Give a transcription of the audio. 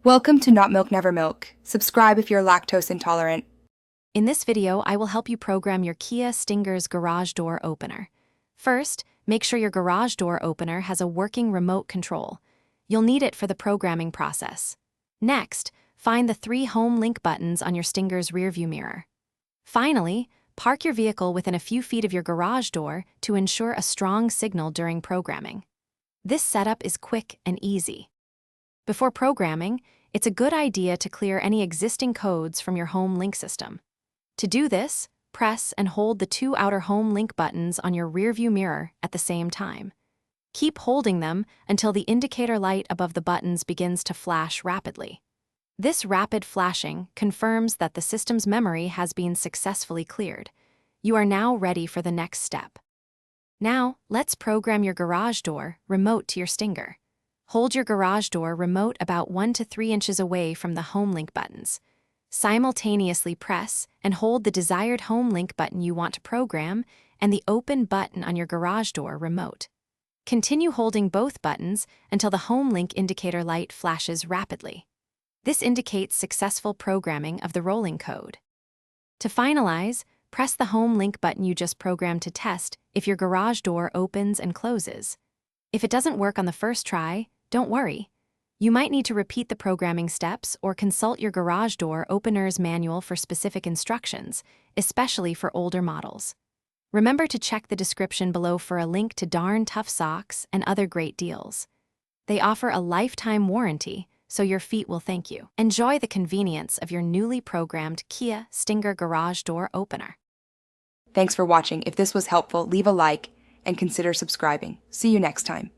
Welcome to Not Milk Never Milk. Subscribe if you're lactose intolerant. In this video, I will help you program your Kia Stinger's garage door opener. First, make sure your garage door opener has a working remote control. You'll need it for the programming process. Next, find the 3 home link buttons on your Stinger's rearview mirror. Finally, park your vehicle within a few feet of your garage door to ensure a strong signal during programming. This setup is quick and easy. Before programming, it's a good idea to clear any existing codes from your home link system. To do this, press and hold the 2 outer home link buttons on your rearview mirror at the same time. Keep holding them until the indicator light above the buttons begins to flash rapidly. This rapid flashing confirms that the system's memory has been successfully cleared. You are now ready for the next step. Now, let's program your garage door remote to your Stinger. Hold your garage door remote about 1 to 3 inches away from the home link buttons. Simultaneously press and hold the desired home link button you want to program and the open button on your garage door remote. Continue holding both buttons until the home link indicator light flashes rapidly. This indicates successful programming of the rolling code. To finalize, press the home link button you just programmed to test if your garage door opens and closes. If it doesn't work on the first try, don't worry. You might need to repeat the programming steps or consult your garage door opener's manual for specific instructions, especially for older models. Remember to check the description below for a link to Darn Tough socks and other great deals. They offer a lifetime warranty, so your feet will thank you. Enjoy the convenience of your newly programmed Kia Stinger garage door opener. Thanks for watching. If this was helpful, leave a like and consider subscribing. See you next time.